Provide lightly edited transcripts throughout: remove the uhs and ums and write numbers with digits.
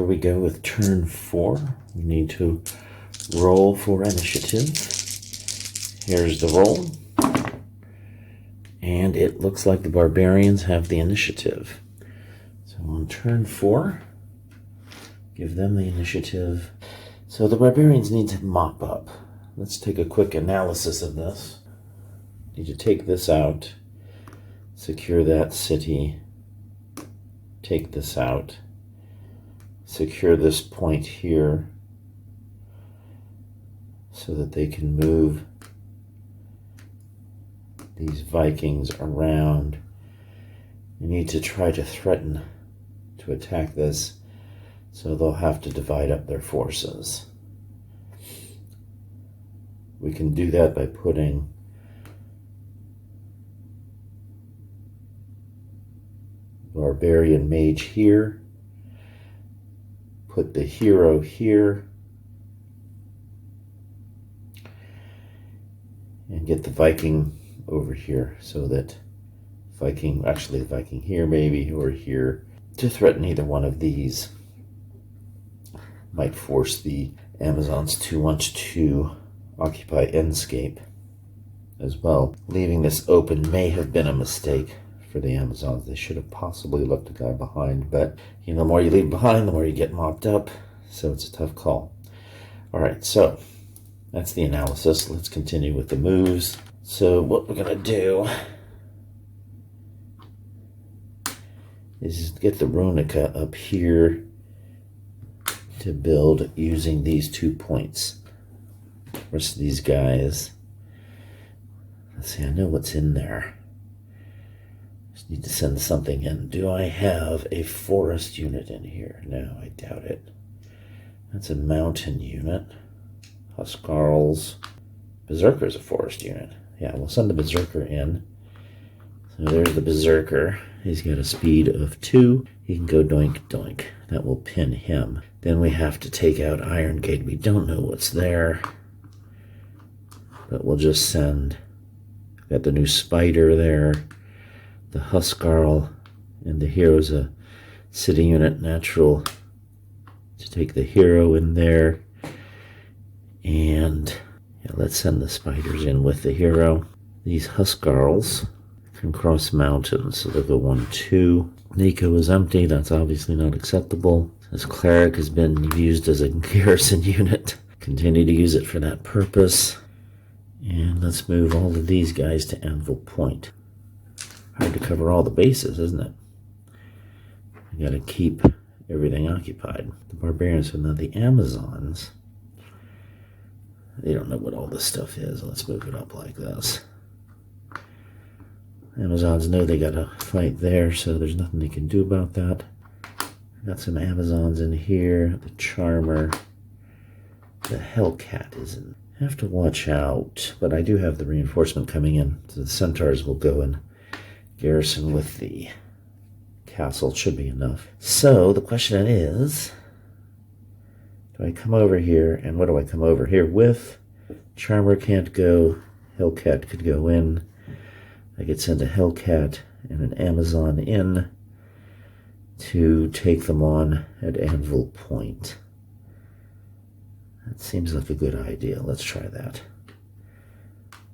here we go with turn 4. We need to roll for initiative. Here's the roll. And it looks like the barbarians have the initiative. So on turn 4, give them the initiative. So the barbarians need to mop up. Let's take a quick analysis of this. Need to take this out, secure that city, take this out, secure this point here so that they can move these Vikings around. You need to try to threaten to attack this, so they'll have to divide up their forces. We can do that by putting Barbarian Mage here, put the hero here, and get the Viking over here, so that the Viking here maybe, or here, to threaten either one of these. Might force the Amazons to want to occupy Endscape as well. Leaving this open may have been a mistake for the Amazons. They should have possibly left a guy behind, but the more you leave behind, the more you get mopped up, so it's a tough call. Alright, so that's the analysis. Let's continue with the moves. So what we're going to do is get the Runica up here to build using these 2 points. The rest of these guys, let's see, I know what's in there. Just need to send something in. Do I have a forest unit in here? No, I doubt it. That's a mountain unit. Huskarls. Berserker's a forest unit. Yeah, we'll send the Berserker in. So there's the Berserker. He's got a speed of 2. He can go doink doink. That will pin him. Then we have to take out Iron Gate. We don't know what's there, but we'll just send. Got the new Spider there, the Huskarl, and the hero's a city unit natural to take the hero in there. And yeah, let's send the Spiders in with the hero. These Huskarls can cross mountains, so they'll go 1, 2. Nico is empty. That's obviously not acceptable. This Cleric has been used as a garrison unit. Continue to use it for that purpose. And let's move all of these guys to Anvil Point. Hard to cover all the bases, isn't it? You gotta keep everything occupied. The Barbarians, so now the Amazons, they don't know what all this stuff is. Let's move it up like this. Amazons know they gotta fight there, so there's nothing they can do about that. Got some Amazons in here. The Charmer. The Hellcat is in. Have to watch out, but I do have the reinforcement coming in. So the Centaurs will go and garrison with the castle. Should be enough. So the question is, do I come over here, and what do I come over here with? Charmer can't go. Hellcat could go in. I could send a Hellcat and an Amazon in to take them on at Anvil Point. That seems like a good idea. Let's try that.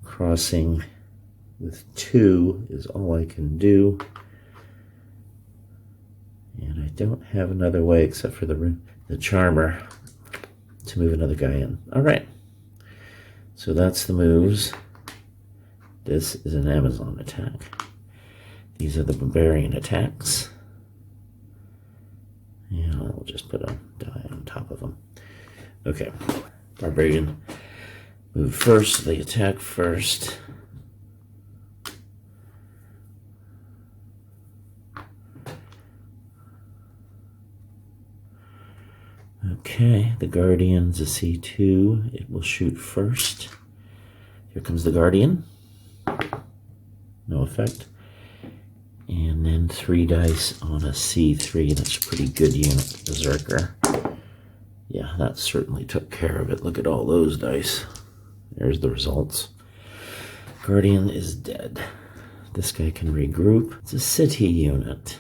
Crossing with 2 is all I can do. And I don't have another way except for the Charmer to move another guy in. Alright. So that's the moves. This is an Amazon attack. These are the Barbarian attacks. And I'll just put a die on top of them. Okay. Barbarian move first. They attack first. Okay, the Guardian's a C2. It will shoot first. Here comes the Guardian. No effect. And then 3 dice on a C3. That's a pretty good unit. Berserker. Yeah, that certainly took care of it. Look at all those dice. There's the results. Guardian is dead. This guy can regroup. It's a city unit.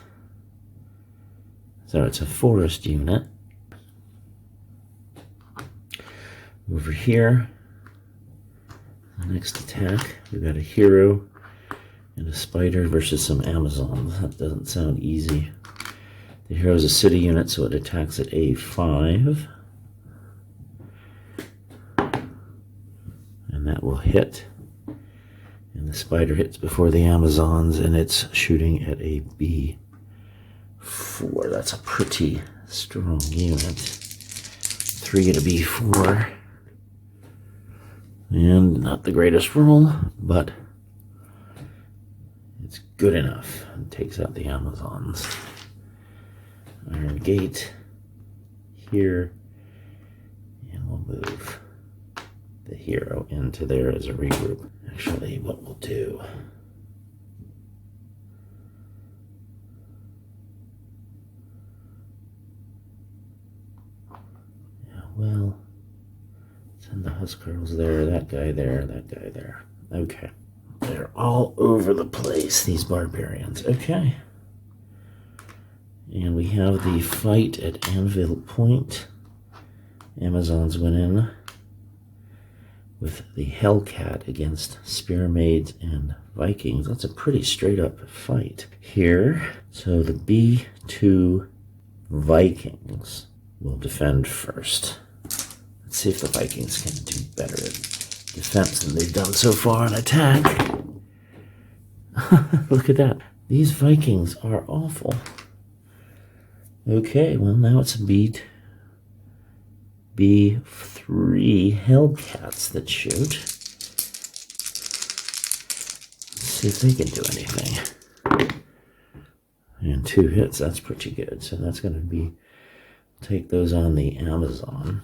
So it's a forest unit. Over here, the next attack, we've got a hero and a spider versus some Amazons. That doesn't sound easy. The hero is a city unit, so it attacks at A5. And that will hit. And the spider hits before the Amazons, and it's shooting at a B4. That's a pretty strong unit. 3 at a B4. And not the greatest roll, but it's good enough. It takes out the Amazons. Iron Gate here. And we'll move the hero into there as a regroup. Actually, what we'll do... Well, send the Huskarls there, that guy there, that guy there. Okay. They're all over the place, these barbarians. Okay. And we have the fight at Anvil Point. Amazons went in with the Hellcat against Spear Maids and Vikings. That's a pretty straight up fight here. So the B2 Vikings will defend first. Let's see if the Vikings can do better at defense than they've done so far on attack. Look at that. These Vikings are awful. Okay, well now it's a B3 Hellcats that shoot. Let's see if they can do anything. And 2 hits, that's pretty good. So that's going to be, take those on the Amazon.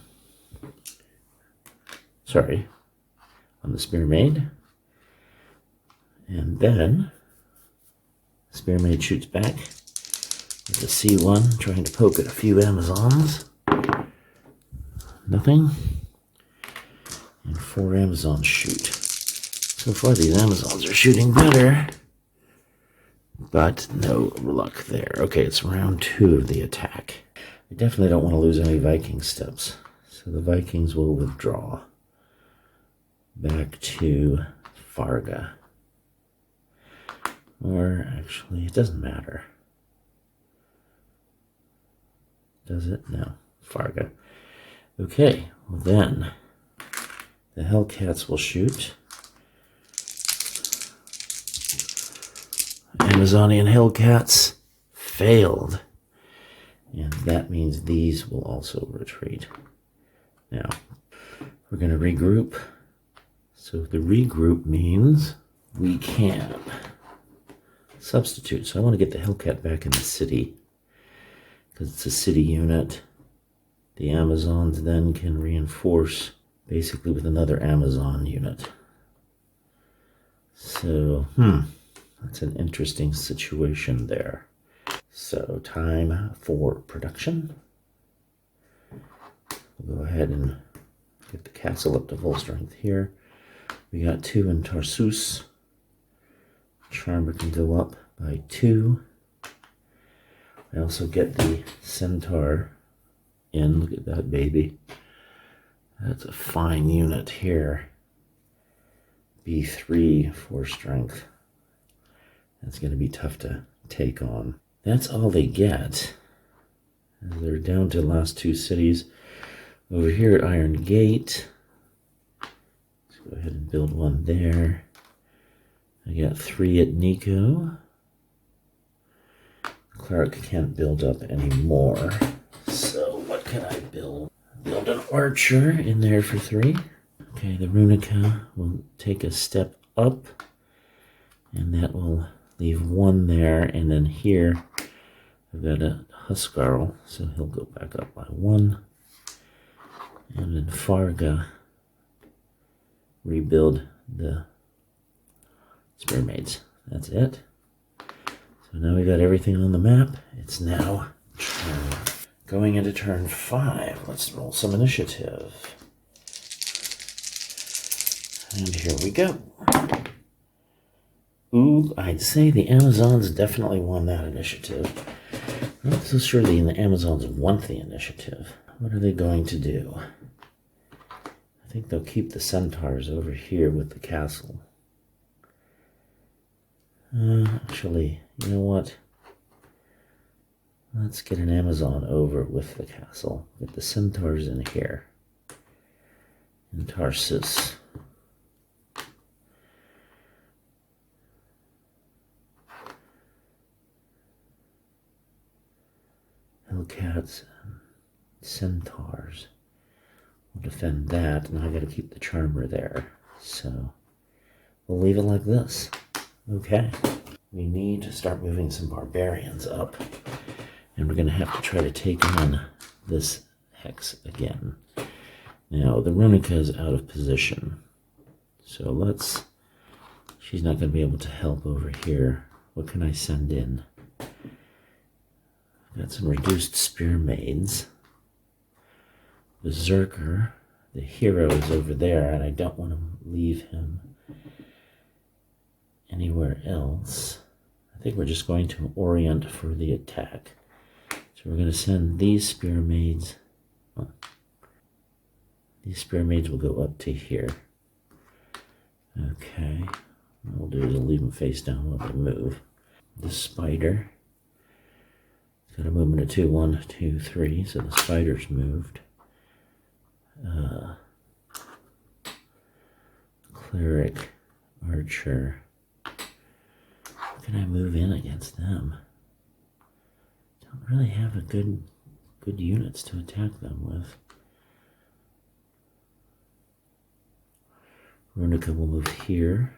Sorry, on the Spear Maid. And then Spear Maid shoots back with a C1, trying to poke at a few Amazons. Nothing. And 4 Amazons shoot. So far these Amazons are shooting better, but no luck there. Okay, it's round 2 of the attack. I definitely don't want to lose any Viking steps, so the Vikings will withdraw back to Farga. Or actually, it doesn't matter. Does it? No. Farga. Okay, well then, the Hellcats will shoot. Amazonian Hellcats failed. And that means these will also retreat. Now, we're going to regroup. So the regroup means we can substitute. So I want to get the Hellcat back in the city, because it's a city unit. The Amazons then can reinforce basically with another Amazon unit. So, that's an interesting situation there. So, time for production. We'll go ahead and get the castle up to full strength here. We got 2 in Tarsus. Charmer can go up by 2. I also get the Centaur in. Look at that baby. That's a fine unit here. B3 for strength. That's going to be tough to take on. That's all they get. They're down to the last 2 cities. Over here at Iron Gate. Let's go ahead and build one there. I got 3 at Nico. Clark can't build up anymore. So what can I build? Build an archer in there for 3. Okay, the Runica will take a step up. And that will leave 1 there. And then here, I've got a Huskarl. So he'll go back up by 1. And then Farga, rebuild the Spear Maids. That's it. So now we got everything on the map. It's now going into turn 5. Let's roll some initiative. And here we go. Ooh, I'd say the Amazons definitely won that initiative. I'm not so sure the Amazons want the initiative. What are they going to do? think they'll keep the centaurs over here with the castle. Actually, you know what? Let's get an Amazon over with the castle. Get the centaurs in here. In Tarsus. Hellcats and centaurs. We'll defend that, and I gotta keep the charmer there. So we'll leave it like this. Okay. We need to start moving some barbarians up. And we're gonna have to try to take on this hex again. Now the Runica is out of position. So she's not gonna be able to help over here. What can I send in? Got some reduced spear maids. Berserker, the hero, is over there, and I don't want to leave him anywhere else. I think we're just going to orient for the attack. So we're going to send these spear maids. Oh, these spear maids will go up to here. Okay. What we'll do is we'll leave them face down while they move. The spider. Got a movement of 2, 1, 2, 3, so the spider's moved. Cleric, archer. How can I move in against them? Don't really have a good units to attack them with. Runica will move here.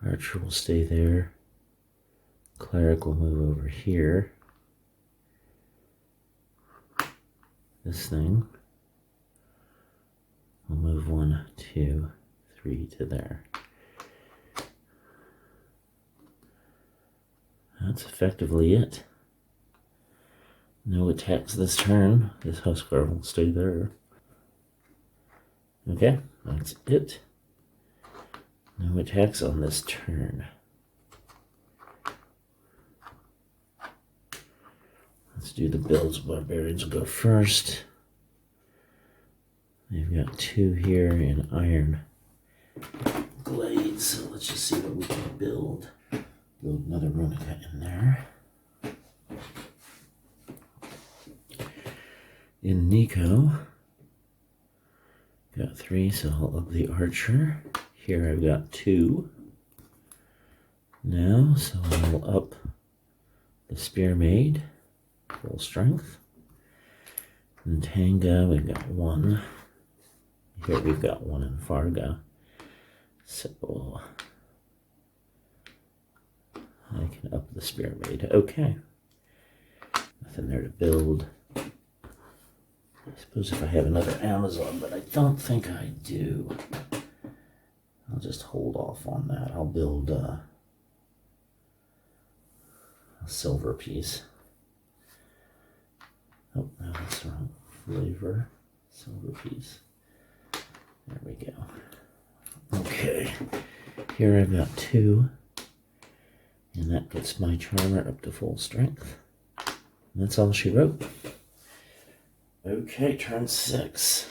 Archer will stay there. Cleric will move over here. This thing will move 1, 2, 3 to there. That's effectively it. No attacks this turn. This Huskar will stay there. Okay, that's it. No attacks on this turn. Let's do the builds. Barbarians will go first. They've got 2 here in iron glades, so let's just see what we can build. Build another Runica in there. In Nico, got 3, so I'll up the archer. Here I've got 2 now, so I'll up the spear maid, full strength. In Tanga, we've got 1. Here we've got 1 in Farga. So I can up the spear maid. Okay. Nothing there to build. I suppose if I have another Amazon, but I don't think I do. I'll just hold off on that. I'll build a silver piece. Oh, no, that's the wrong flavor. Silver piece. There we go. Okay. Here I've got 2. And that gets my charmer up to full strength. And that's all she wrote. Okay, turn 6.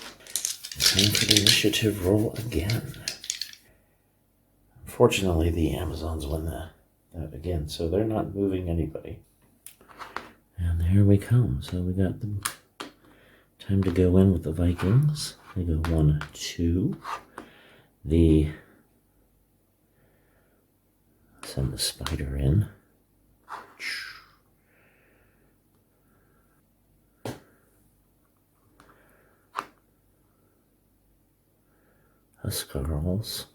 Time for the initiative roll again. Fortunately, the Amazons win that again, so they're not moving anybody. And here we come. So we got the time to go in with the Vikings. They go 1, 2. Send the spider in. Huskarls.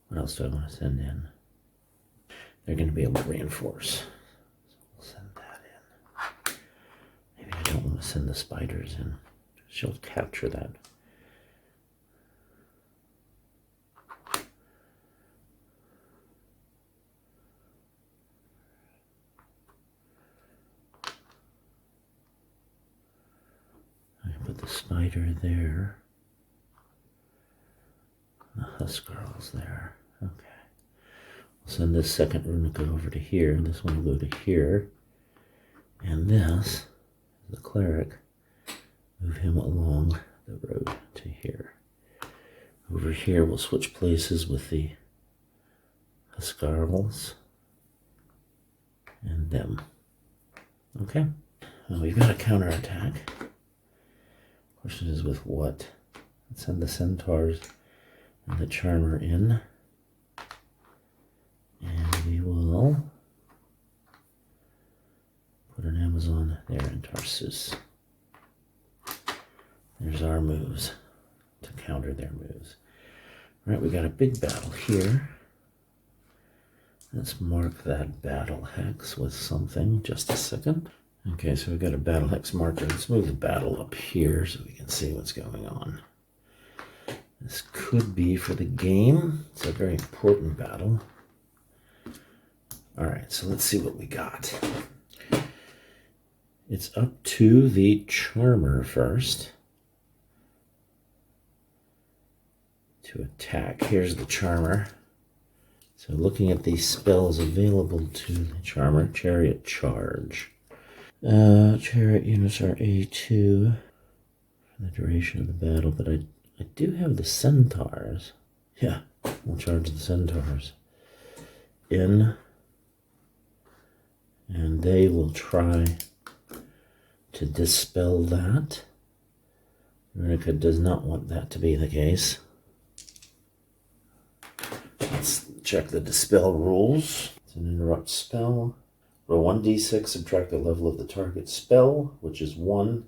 What else do I want to send in? They're going to be able to reinforce. So we'll send that in. Maybe I don't want to send the spiders in. She'll capture that. I can put the spider there. The Huskarls there. Send this second Runica over to here. This one will go to here. And this, the cleric, move him along the road to here. Over here, we'll switch places with the Huskarls and them. Okay. Well, we've got a counterattack. Question is with what? Let's send the centaurs and the charmer in. And we will put an Amazon there in Tarsus. There's our moves to counter their moves. All right, we got a big battle here. Let's mark that battle hex with something. Just a second. Okay, so we've got a battle hex marker. Let's move the battle up here so we can see what's going on. This could be for the game. It's a very important battle. All right, so let's see what we got. It's up to the charmer first to attack. Here's the charmer. So looking at the spells available to the charmer, chariot charge. Chariot units are A2 for the duration of the battle, but I do have the centaurs. Yeah, we'll charge the centaurs in, and they will try to dispel that. Runica does not want that to be the case. Let's check the dispel rules. It's an interrupt spell. Roll 1d6, subtract the level of the target spell, which is 1.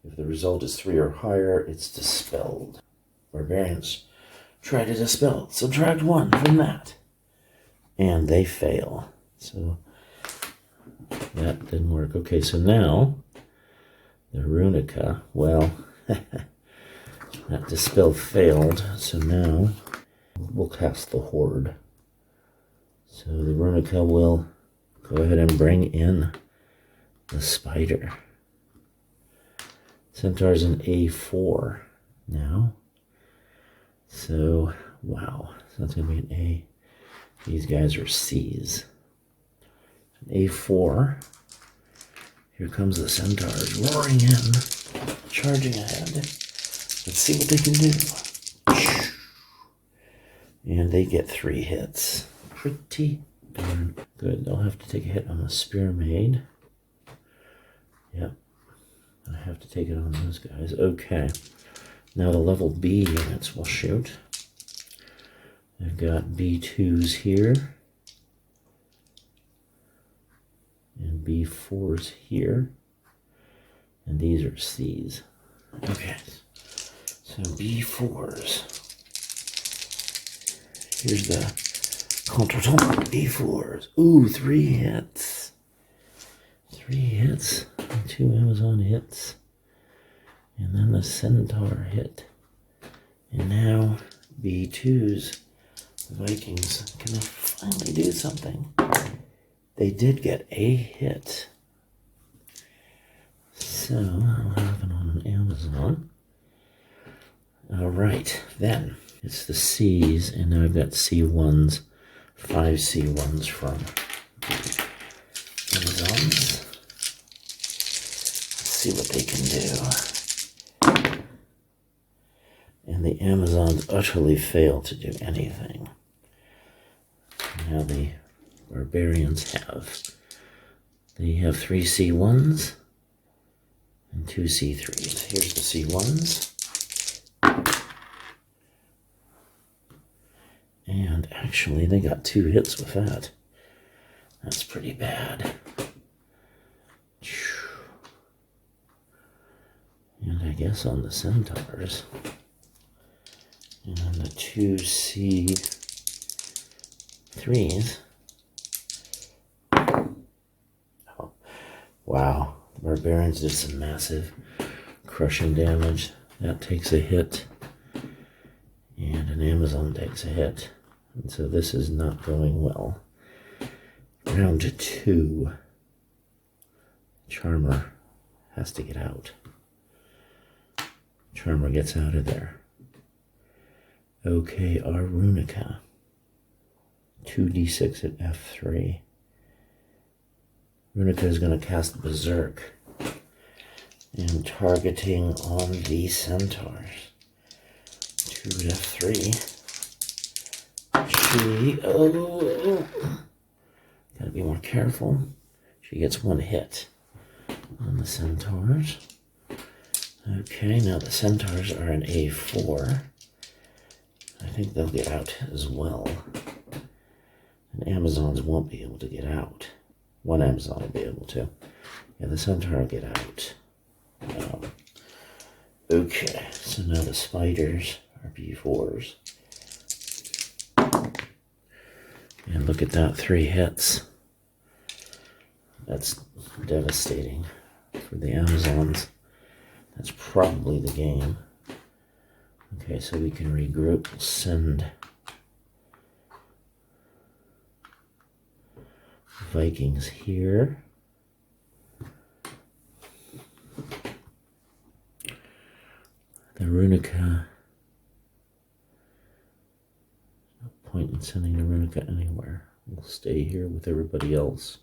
If the result is 3 or higher, it's dispelled. Barbarians try to dispel. Subtract 1 from that. And they fail. So that didn't work. Okay, so now the Runica, well, that dispel failed. So now we'll cast the Horde. So the Runica will go ahead and bring in the spider. Centaur's in A4 now. So, wow. So that's going to be an A. These guys are C's. A4. Here comes the centaurs roaring in, charging ahead. Let's see what they can do. And they get 3 hits. Pretty darn good. They'll have to take a hit on the spear maid. Yep. I have to take it on those guys. Okay. Now the level B units will shoot. I've got B2s here. And B4s here. And these are C's. Okay. So B4s. Here's the contretemps. B4s. Ooh, 3 hits. 3 hits. 2 Amazon hits. And then the centaur hit. And now B2s. The Vikings. Can they finally do something? They did get a hit. So I'll have it on an Amazon. Alright, then it's the C's, and now I've got C1s, 5 C1s from Amazons. Let's see what they can do. And the Amazons utterly fail to do anything. Now the Barbarians they have 3 C1s and 2 C3s. Here's the C1s. And actually, they got 2 hits with that. That's pretty bad. And I guess on the centaurs. And on the 2 C3s. Oh, wow. The Barbarians did some massive crushing damage. That takes a hit. And an Amazon takes a hit. And so this is not going well. Round 2. Charmer has to get out. Charmer gets out of there. Okay, our Runica. 2d6 at f3. Runica is going to cast Berserk and targeting on the centaurs. 2 at f3. Gotta be more careful. She gets 1 hit on the centaurs. Okay, now the centaurs are in a4. I think they'll get out as well. And Amazons won't be able to get out. One Amazon will be able to. Yeah, the centaur will get out. Okay, so now the spiders are b4s. And look at that, 3 hits. That's devastating for the Amazons. That's probably the game. Okay, so we can regroup. We'll send Vikings here. The Runica. No point in sending the Runica anywhere. We'll stay here with everybody else.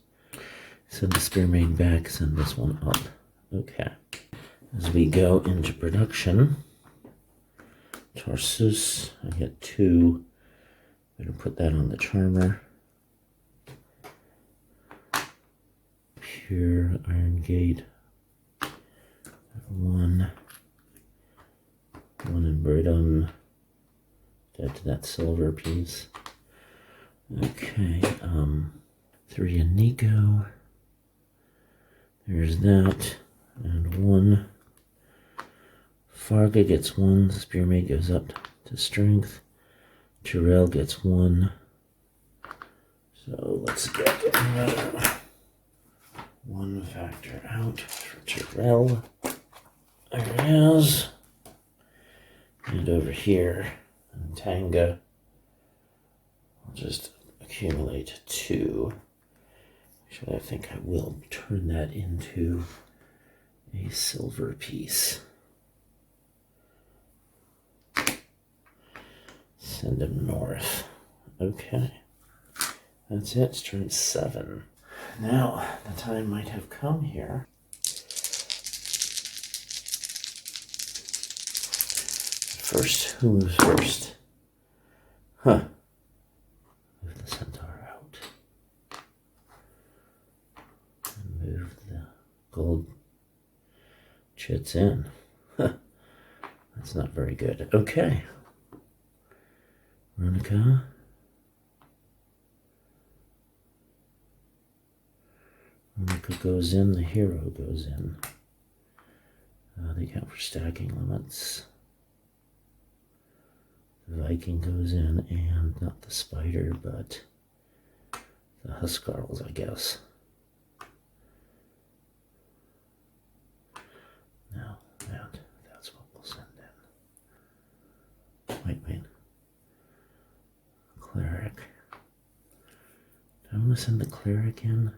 Send the Spearmaid back, send this one up. Okay. As we go into production, Tarsus, I get 2. Better put that on the Charmer. Pure Iron Gate. 1. 1 in Bridum. Dead to that silver piece. Okay, 3 in Nico. There's that. And 1. Farga gets 1. Spearmaid goes up to strength. Tyrell gets 1. So let's get another 1 factor out for Tyrell. There it is. And over here, in Tanga, I'll just accumulate 2. Actually, I think I will turn that into a silver piece. Send him north. Okay. That's it. It's turn 7. Now, the time might have come here. First, who moves first? Huh. Move the centaur out. And move the gold chits in. Huh. That's not very good. Okay. Runica. Runica goes in, the hero goes in. They count for stacking limits. The Viking goes in, and not the spider, but the Huskarls, I guess. No, that's what we'll send in. Wait. Cleric. Do I want to send the cleric in?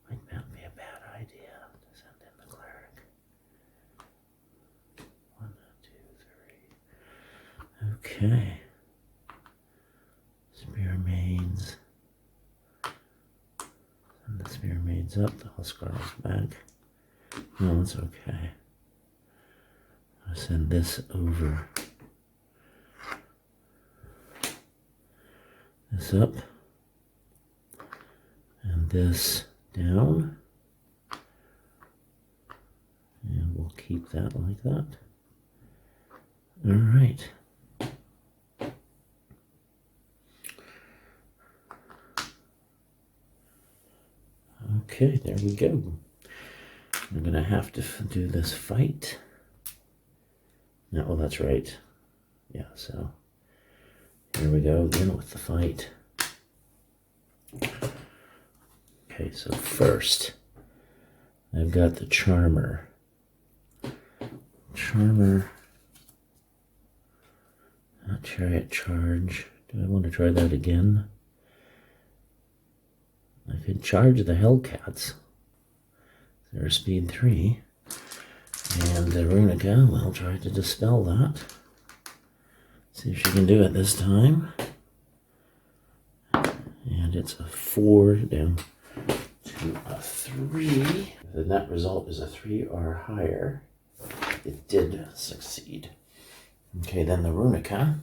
Might not be a bad idea to send in the cleric. 1, 2, 3. Okay. Spearmaids. Send the Spearmaids up, the Huskarls back. No, it's okay. I'll send this over. This up. And this down. And we'll keep that like that. All right. Okay, there we go. I'm going to have to do this fight. No, well, that's right. Yeah, so here we go again with the fight. Okay, so first, I've got the Charmer. Charmer. Not Chariot Charge. Do I want to try that again? I could charge the Hellcats. They're speed 3. And the Runica will try to dispel that. See if she can do it this time. And it's a 4 down to a 3. The net result is a 3 or higher. It did succeed. Okay, then the Runica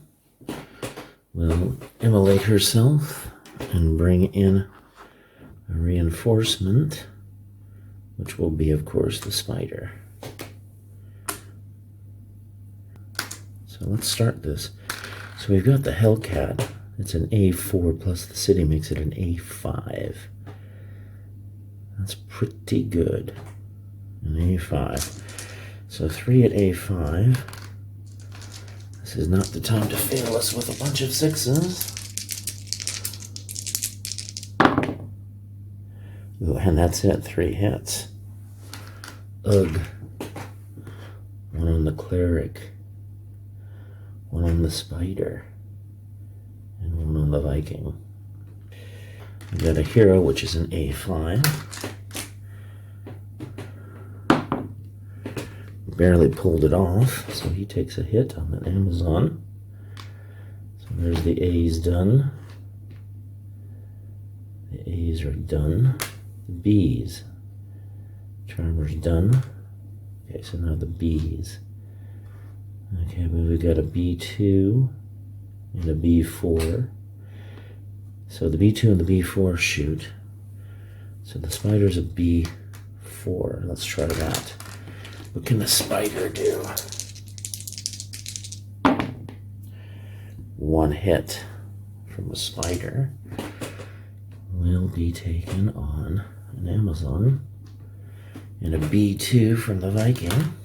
will immolate herself and bring in a reinforcement, which will be, of course, the spider. So let's start this. So we've got the Hellcat. It's an A4 plus the city makes it an A5. That's pretty good. An A5. So 3 at A5. This is not the time to fail us with a bunch of 6s. Ooh, and that's it. 3 hits. Ugh. 1 on the cleric. 1 on the spider. And 1 on the Viking. We've got a hero, which is an A5. Barely pulled it off, so he takes a hit on an Amazon. So there's the A's done. The A's are done. The B's. Charmer's done. Okay, so now the B's. Okay, but we've got a B2 and a B4. So the B2 and the B4 shoot. So the spider's a B4. Let's try that. What can the spider do? 1 hit from a spider will be taken on an Amazon. And a B2 from the Viking.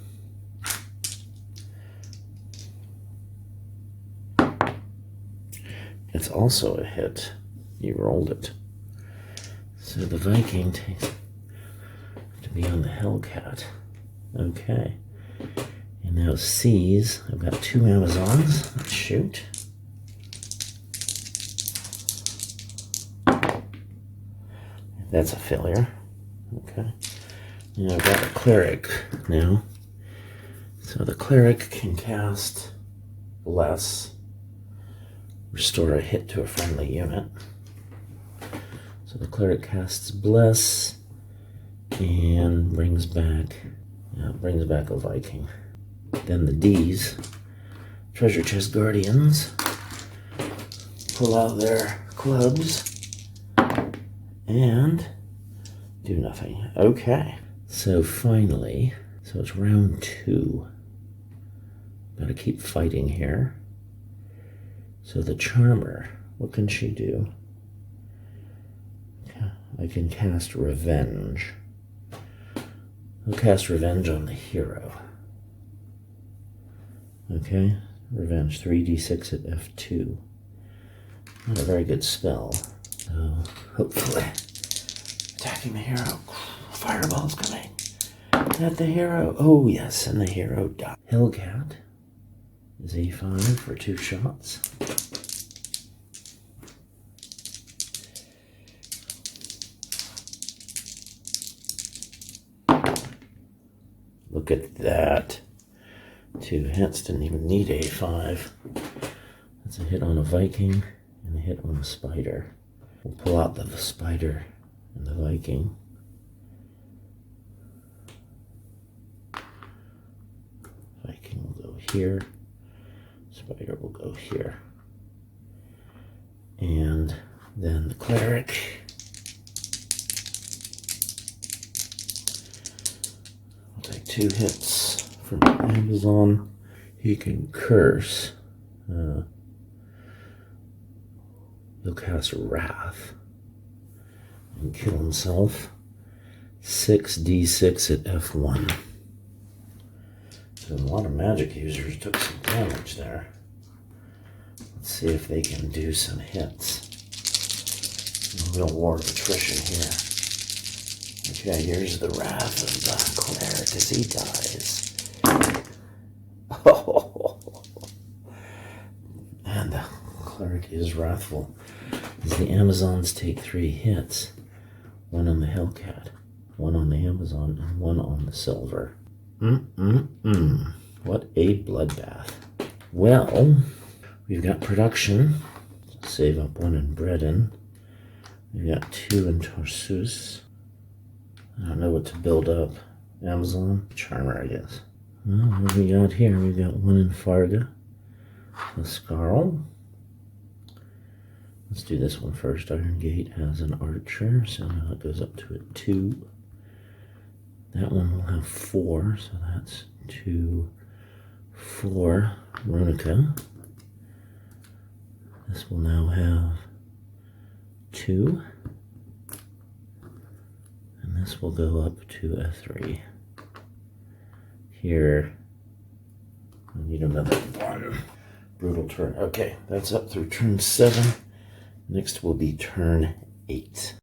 It's also a hit. You rolled it. So the Viking takes to be on the Hellcat. Okay. And now C's. I've got 2 Amazons. Let's shoot. That's a failure. Okay. And I've got a cleric now. So the cleric can cast Bless. Restore a hit to a friendly unit. So the cleric casts Bless and brings back a Viking. Then the D's, Treasure Chest Guardians, pull out their clubs and do nothing. Okay, so finally, so it's round 2. Gotta keep fighting here. So the Charmer, what can she do? I can cast Revenge. I'll cast Revenge on the hero. Okay, Revenge, 3d6 at F2. Not a very good spell. So, hopefully, attacking the hero. Fireball's coming at the hero. Oh, yes, and the hero died. Hellcat is A5 for 2 shots. Look at that. 2 hits, didn't even need A5. That's a hit on a Viking and a hit on a spider. We'll pull out the spider and the Viking. Viking will go here. Spider will go here. And then the cleric. I'll take 2 hits from Amazon. He can curse. He'll cast Wrath and kill himself. 6d6 at F1. So a lot of magic users took some damage there. Let's see if they can do some hits. A real war of attrition here. Okay, here's the wrath of the cleric as he dies. Oh, and the cleric is wrathful as the Amazons take 3 hits. 1 on the Hellcat, 1 on the Amazon, and 1 on the silver. What a bloodbath. Well, we've got production. Save up 1 in Breden. We got 2 in Tarsus. I don't know what to build up. Amazon? Charmer, I guess. Well, what do we got here? We got 1 in Farga. Scarl. Let's do this one first. Iron Gate has an archer, so now it goes up to a 2. That one will have 4, so that's 2, 4. Ronica. This will now have 2. And this will go up to a 3. Here, I need another 1. Brutal turn. Okay, that's up through turn 7. Next will be turn 8.